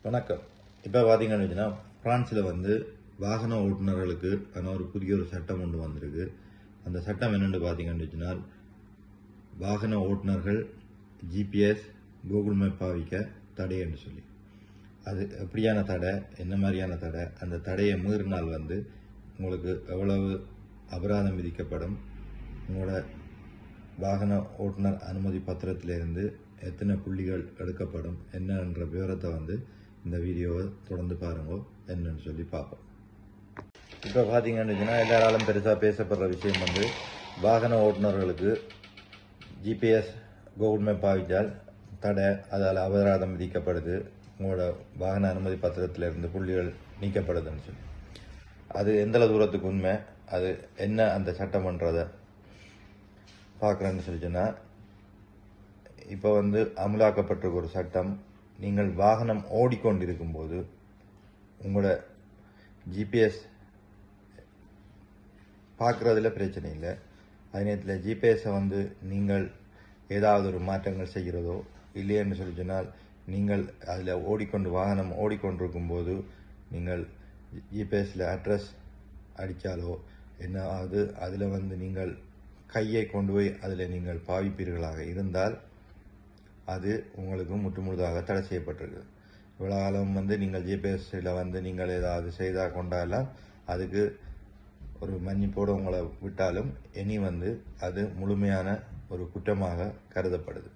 வணக்கம். இப்போ பார்த்தீங்கன்னா பிரான்ஸில் வாகன ஓட்டுநர்களுக்கு ஒரு புதிய சட்டம் ஒன்று வந்திருக்கு. அந்த சட்டம் என்னென்னு பார்த்தீங்கன்னா, வாகன ஓட்டுநர்கள் ஜிபிஎஸ் கூகுள் மேப் பாவிக்க தடை என்று சொல்லி, அது எப்படியான தடை, என்ன மாதிரியான தடை, அந்த தடையை மீறினால் உங்களுக்கு எவ்வளவு அபராதம் விதிக்கப்படும், உங்களோட வாகன ஓட்டுநர் அனுமதி பத்திரத்திலிருந்து எத்தனை புள்ளிகள் எடுக்கப்படும் என்னன்ற விவரத்தை இந்த வீடியோவை தொடர்ந்து பாருங்க, என்னன்னு சொல்லி பார்ப்போம். இப்போ பார்த்தீங்கன்னா எல்லாராலும் பெருசாக பேசப்படுற விஷயம் வாகன ஓட்டுநர்களுக்கு ஜிபிஎஸ் கூகுள் மேப் பாவித்தால் தடை, அதால் அபராதம் விதிக்கப்படுது, உங்களோட வாகன அனுமதி பத்திரத்திலிருந்து புள்ளிகள் நீக்கப்படுதுன்னு சொல்லி. அது எந்த தூரத்துக்கு உண்மை, அது என்ன அந்த சட்டம்ன்றதை பார்க்குறேன்னு சொல்லிச்சுன்னா, இப்போ அமலாக்கப்பட்டிருக்க ஒரு சட்டம், நீங்கள் வாகனம் ஓடிக்கொண்டிருக்கும் போது உங்களோட ஜிபிஎஸ் பார்க்குறதுல பிரச்சனை இல்லை. அதே நேரத்தில் ஜிபிஎஸை நீங்கள் ஏதாவது ஒரு மாற்றங்கள் செய்கிறதோ இல்லையென்று சொல்லி சொன்னால், நீங்கள் அதில் வாகனம் ஓடிக்கொண்டிருக்கும் போது நீங்கள் ஜிபிஎஸில் அட்ரஸ் அடித்தாலோ என்ன அதில் நீங்கள் கையை கொண்டு போய் அதில் நீங்கள் பாவிப்பீர்களாக இருந்தால் அது உங்களுக்கு முற்றுமுழுதாக தடை செய்யப்பட்டிருக்கு. இவ்வளோ காலம் நீங்கள் ஜிபிஎஸ்ஸில் நீங்கள் ஏதாவது செய்தால் கொண்டாலும் அதுக்கு ஒரு மன்னிப்போடு உங்களை விட்டாலும் இனி அது முழுமையான ஒரு குற்றமாக கருதப்படுது.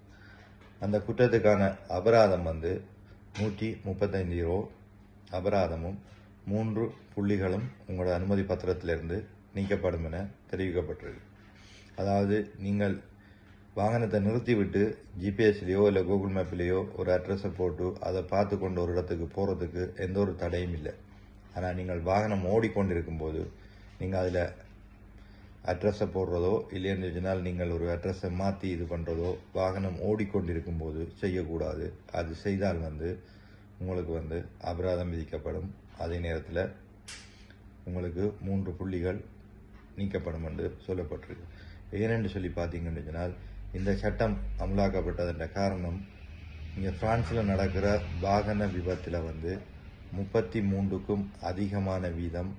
அந்த குற்றத்துக்கான அபராதம் 135 யூரோ அபராதமும் 3 புள்ளிகளும் உங்களோட அனுமதி பத்திரத்திலிருந்து நீக்கப்படும் என தெரிவிக்கப்பட்டிருக்கு. அதாவது நீங்கள் வாகனத்தை நிறுத்திவிட்டு ஜிபிஎஸ்லேயோ இல்லை கூகுள் மேப்லேயோ ஒரு அட்ரஸை போட்டு அதை பார்த்து கொண்டு ஒரு இடத்துக்கு போகிறதுக்கு எந்த ஒரு தடையும் இல்லை. ஆனால் நீங்கள் வாகனம் ஓடிக்கொண்டிருக்கும் போது நீங்கள் அதில் அட்ரஸை போடுறதோ இல்லைன்னு சொன்னால் நீங்கள் ஒரு அட்ரஸை மாற்றி இது பண்ணுறதோ வாகனம் ஓடிக்கொண்டிருக்கும் போது செய்யக்கூடாது. அது செய்தால் உங்களுக்கு அபராதம் விதிக்கப்படும். அதே நேரத்தில் உங்களுக்கு 3 புள்ளிகள் நீக்கப்படும் என்று சொல்லப்பட்டிருக்கு. ஏனென்று சொல்லி பார்த்தீங்கன்னு சொன்னால், இந்த சட்டம் அமலாக்கப்பட்டதன் காரணம், இங்கே பிரான்ஸில் நடக்கிற வாகன விபத்தில் 33க்கும் அதிகமான வீதம்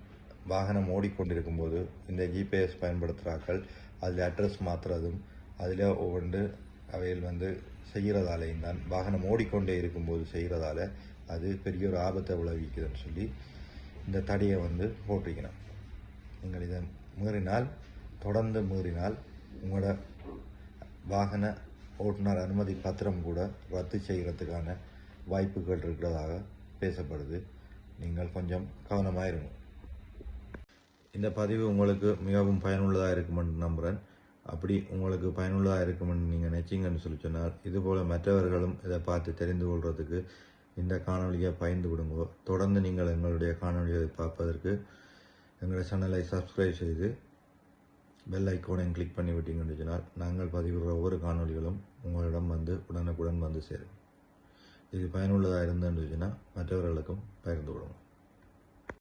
வாகனம் ஓடிக்கொண்டிருக்கும் போது இந்த ஜிபிஎஸ் பயன்படுத்துகிறார்கள். அதில் அட்ரஸ் மாற்றுறதும் அதில் ஒவ்வொன்று அவையில் செய்கிறதாலேயும் தான், வாகனம் ஓடிக்கொண்டே இருக்கும்போது செய்கிறதால அது பெரிய ஒரு ஆபத்தை விளைவிக்குதுன்னு சொல்லி இந்த தடையை போட்டிருக்கணும். நீங்கள் இதை மீறினால், தொடர்ந்து மீறினால் உங்களோட வாகன ஓட்டுநர் அனுமதி பத்திரம் கூட ரத்து செய்கிறதுக்கான வாய்ப்புகள் இருக்கிறதாக பேசப்படுது. நீங்கள் கொஞ்சம் கவனமாக இருங்க. இந்த பதிவு உங்களுக்கு மிகவும் பயனுள்ளதாக இருக்குமென்று நம்புகிறேன். அப்படி உங்களுக்கு பயனுள்ளதாக இருக்குமென்று நீங்கள் நினைச்சிங்கன்னு சொல்லி சொன்னால், இதுபோல் மற்றவர்களும் இதை பார்த்து தெரிந்து கொள்வதற்கு இந்த காணொலியை பகிர்ந்து விடுங்கோ. தொடர்ந்து நீங்கள் எங்களுடைய காணொலியை பார்ப்பதற்கு எங்களுடைய சேனலை சப்ஸ்கிரைப் செய்து பெல் ஐக்கோனையும் கிளிக் பண்ணி விட்டீங்கன்னு சொன்னால், நாங்கள் பதிவிடுற ஒவ்வொரு காணொலிகளும் உங்களிடம் உடனுக்குடன் சேரும். இது பயனுள்ளதாக இருந்ததுன்னு சொன்னால் மற்றவர்களுக்கும் பகிர்ந்து விடுவோம்.